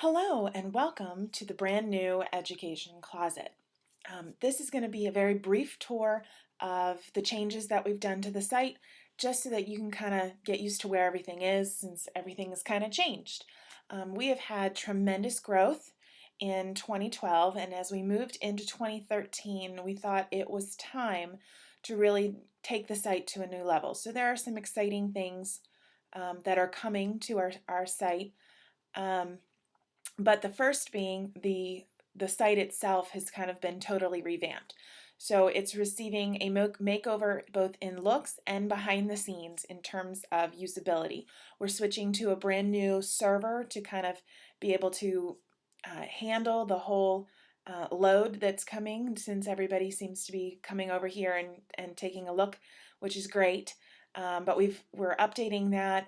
Hello and welcome to the brand new Education Closet. This is going to be a very brief tour of the changes that we've done to the site, just so that you can kind of get used to where everything is, since everything has kind of changed. We have had tremendous growth in 2012, and as we moved into 2013, we thought it was time to really take the site to a new level. So there are some exciting things that are coming to our site. But the first being the site itself has kind of been totally revamped. So it's receiving a makeover both in looks and behind the scenes in terms of usability. We're switching to a brand new server to kind of be able to handle the whole load that's coming, since everybody seems to be coming over here and taking a look, which is great. But we're updating that.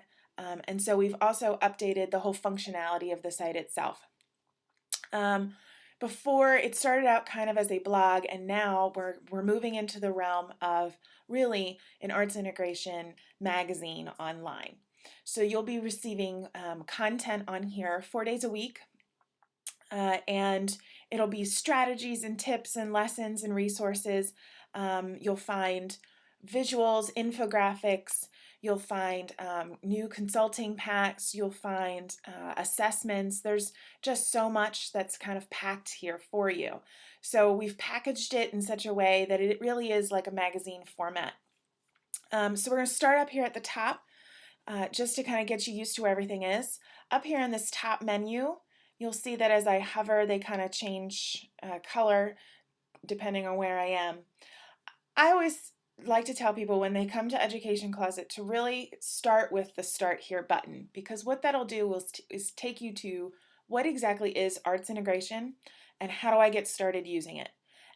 And so we've also updated the whole functionality of the site itself. Before, it started out kind of as a blog, and now we're moving into the realm of really an arts integration magazine online. So you'll be receiving content on here 4 days a week, and it'll be strategies and tips and lessons and resources. You'll find visuals, infographics, you'll find new consulting packs, you'll find assessments. There's just so much that's kind of packed here for you. So we've packaged it in such a way that it really is like a magazine format. So we're going to start up here at the top, just to kind of get you used to where everything is. Up here in this top menu, you'll see that as I hover, they kind of change color depending on where I am. I always like to tell people when they come to Education Closet to really start with the Start Here button, because what that'll do is take you to what exactly is arts integration and how do I get started using it.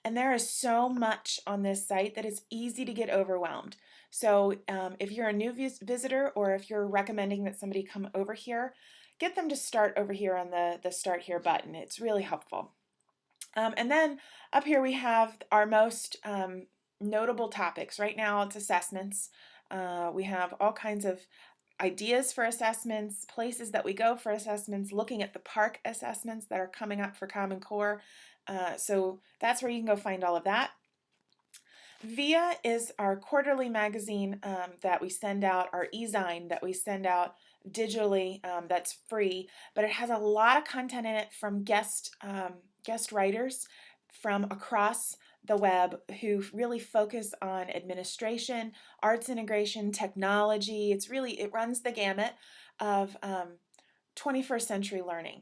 And there is so much on this site that it's easy to get overwhelmed. So if you're a new visitor, or if you're recommending that somebody come over here, get them to start over here on the Start Here button. It's really helpful. And then up here we have our most notable topics. Right now it's assessments. We have all kinds of ideas for assessments, places that we go for assessments, looking at the park assessments that are coming up for Common Core. So that's where you can go find all of that. VIA is our quarterly magazine that we send out, our e-zine that we send out digitally, that's free, but it has a lot of content in it from guest writers from across the web who really focus on administration, arts integration, technology. It runs the gamut of 21st century learning.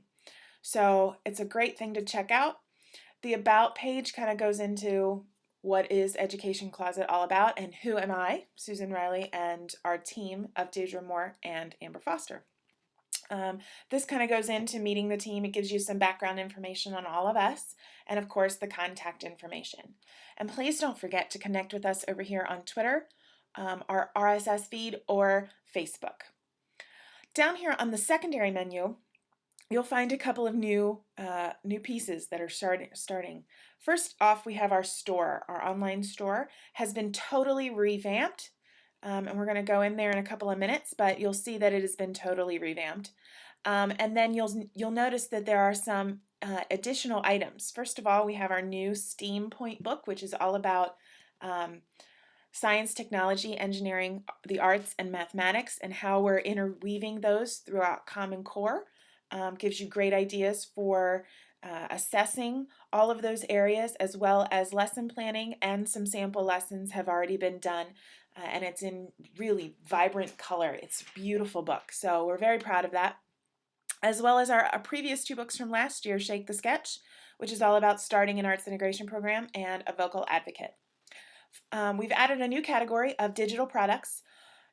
So it's a great thing to check out. The About page kind of goes into what is Education Closet all about, and who am I, Susan Riley, and our team of Deirdre Moore and Amber Foster. This kind of goes into meeting the team. It gives you some background information on all of us, and of course the contact information. And please don't forget to connect with us over here on Twitter, our RSS feed, or Facebook. Down here on the secondary menu, you'll find a couple of new pieces that are starting. First off, we have our store. Our online store has been totally revamped, and we're going to go in there in a couple of minutes, but you'll see that it has been totally revamped. And then you'll notice that there are some additional items. First of all, we have our new STEAM Point book, which is all about science, technology, engineering, the arts, and mathematics, and how we're interweaving those throughout Common Core. Gives you great ideas for assessing all of those areas, as well as lesson planning, and some sample lessons have already been done, and it's in really vibrant color. It's a beautiful book, so we're very proud of that. As well as our previous two books from last year, Shake the Sketch, which is all about starting an arts integration program, and A Vocal Advocate. We've added a new category of digital products.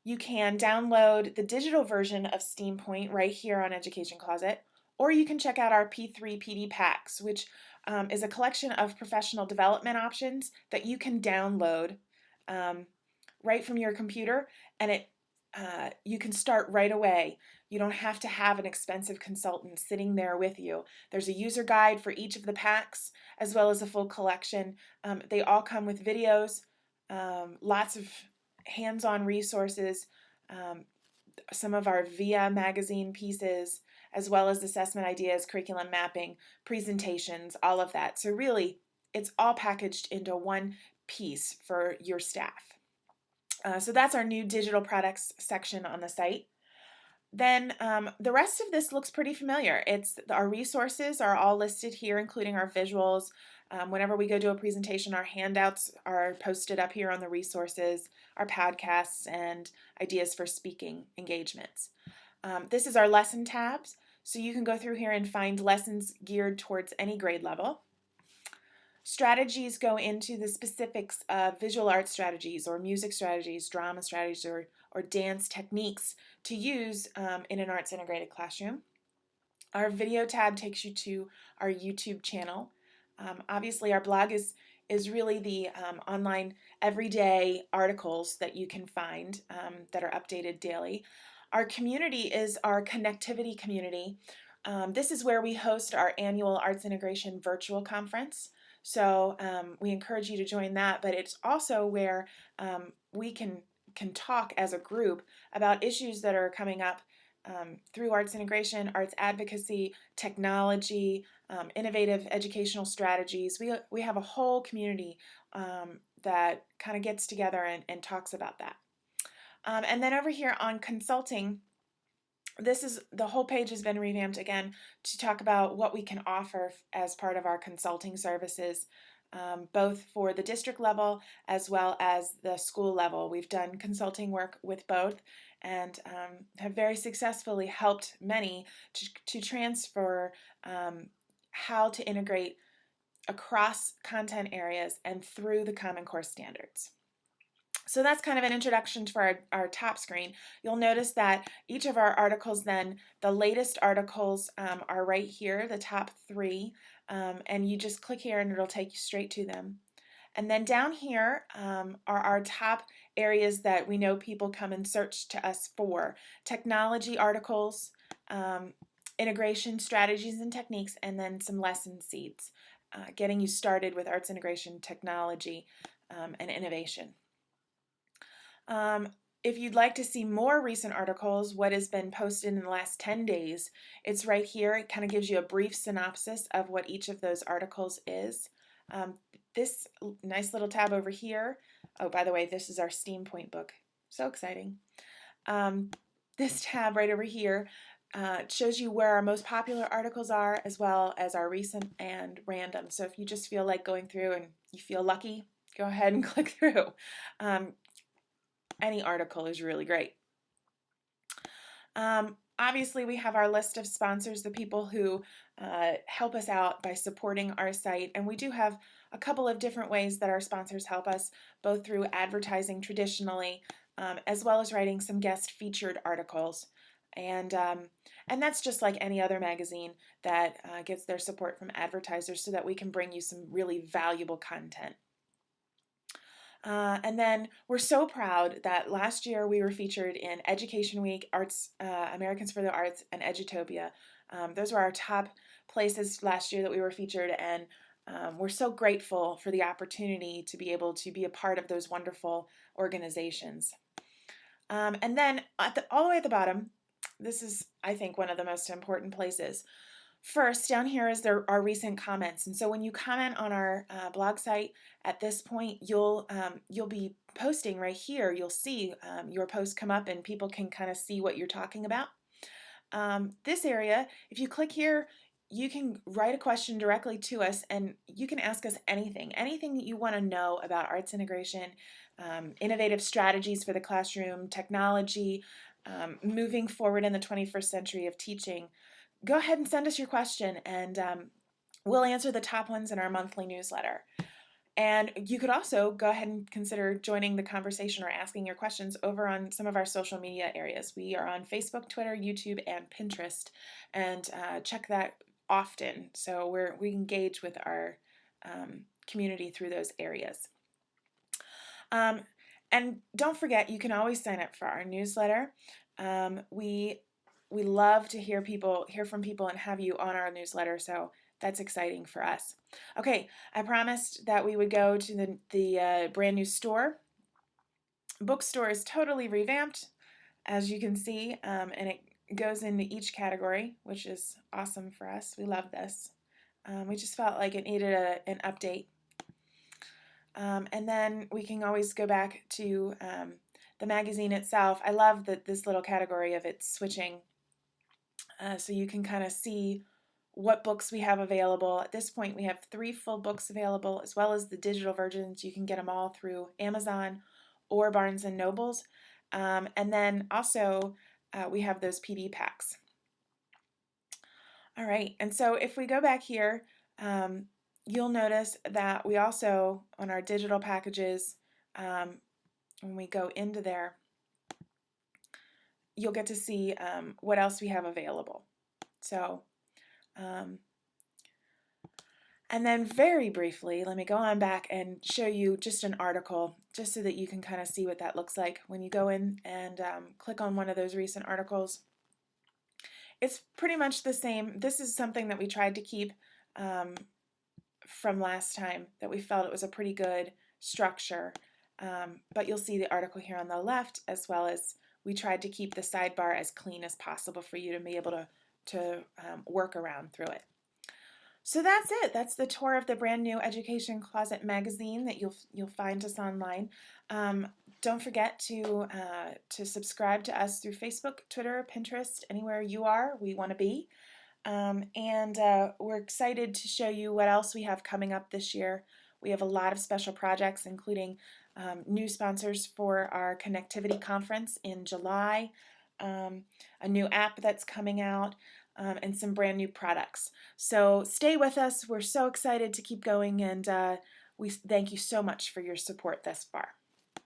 You can download the digital version of STEAM Point right here on Education Closet, or you can check out our P3 PD Packs, which is a collection of professional development options that you can download right from your computer, and you can start right away. You don't have to have an expensive consultant sitting there with you. There's a user guide for each of the packs, as well as a full collection. They all come with videos, lots of hands-on resources, some of our VIA magazine pieces, as well as assessment ideas, curriculum mapping, presentations, all of that. So really, it's all packaged into one piece for your staff. So that's our new digital products section on the site. Then the rest of this looks pretty familiar. Our resources are all listed here, including our visuals. Whenever we go do a presentation, our handouts are posted up here on the resources, our podcasts, and ideas for speaking engagements. This is our lesson tabs, so you can go through here and find lessons geared towards any grade level. Strategies go into the specifics of visual art strategies or music strategies, drama strategies, or dance techniques to use in an arts integrated classroom. Our video tab takes you to our YouTube channel. Obviously, our blog is really the online everyday articles that you can find that are updated daily. Our community is our connectivity community. This is where we host our annual Arts Integration virtual conference. So we encourage you to join that, but it's also where we can talk as a group about issues that are coming up through arts integration, arts advocacy, technology, innovative educational strategies. We have a whole community that kind of gets together and talks about that. And then over here on consulting, the whole page has been revamped again to talk about what we can offer as part of our consulting services, both for the district level as well as the school level. We've done consulting work with both and have very successfully helped many to transfer how to integrate across content areas and through the Common Core standards. So that's kind of an introduction to our top screen. You'll notice that each of our articles then, the latest articles are right here, the top 3, and you just click here and it'll take you straight to them. And then down here are our top areas that we know people come and search to us for. Technology articles, integration strategies and techniques, and then some lesson seeds, getting you started with arts integration, technology, and innovation. If you'd like to see more recent articles, what has been posted in the last 10 days, it's right here. It kind of gives you a brief synopsis of what each of those articles is. This nice little tab over here, oh, by the way, this is our STEAM Point book. So exciting. This tab right over here shows you where our most popular articles are, as well as our recent and random. So if you just feel like going through and you feel lucky, go ahead and click through. Any article is really great. Obviously, we have our list of sponsors, the people who help us out by supporting our site, and we do have a couple of different ways that our sponsors help us, both through advertising traditionally, as well as writing some guest featured articles. And that's just like any other magazine that gets their support from advertisers so that we can bring you some really valuable content. And then we're so proud that last year we were featured in Education Week, Arts, Americans for the Arts, and Edutopia. Those were our top places last year that we were featured, and we're so grateful for the opportunity to be able to be a part of those wonderful organizations. And then all the way at the bottom, this is, I think, one of the most important places. First, down here is our recent comments, and so when you comment on our blog site, at this point, you'll be posting right here. You'll see your post come up, and people can kind of see what you're talking about. This area, if you click here, you can write a question directly to us, and you can ask us anything that you want to know about arts integration, innovative strategies for the classroom, technology, moving forward in the 21st century of teaching. Go ahead and send us your question, and we'll answer the top ones in our monthly newsletter. And you could also go ahead and consider joining the conversation or asking your questions over on some of our social media areas. We are on Facebook, Twitter, YouTube, and Pinterest, and check that often. So we engage with our community through those areas. And don't forget, you can always sign up for our newsletter. We love to hear from people and have you on our newsletter, so that's exciting for us. Okay, I promised that we would go to the brand new store. Bookstore is totally revamped, as you can see, and goes into each category, which is awesome for us. We love this. We just felt like it needed an update. And then we can always go back to the magazine itself. I love that this little category of it switching, so you can kind of see what books we have available. At this point, we have 3 full books available, as well as the digital versions. You can get them all through Amazon or Barnes and Nobles. And then also we have those PD packs. All right, and so if we go back here, you'll notice that we also, on our digital packages, when we go into there, you'll get to see what else we have available. So, and then very briefly, let me go on back and show you just an article, just so that you can kind of see what that looks like. When you go in and click on one of those recent articles, it's pretty much the same. This is something that we tried to keep from last time, that we felt it was a pretty good structure. But you'll see the article here on the left, as well as we tried to keep the sidebar as clean as possible for you to be able to work around through it. So that's it. That's the tour of the brand new Education Closet magazine that you'll find us online. Don't forget to subscribe to us through Facebook, Twitter, Pinterest, anywhere you are. We want to be. And we're excited to show you what else we have coming up this year. We have a lot of special projects, including new sponsors for our connectivity conference in July, a new app that's coming out, and some brand new products. So stay with us. We're so excited to keep going, and we thank you so much for your support thus far.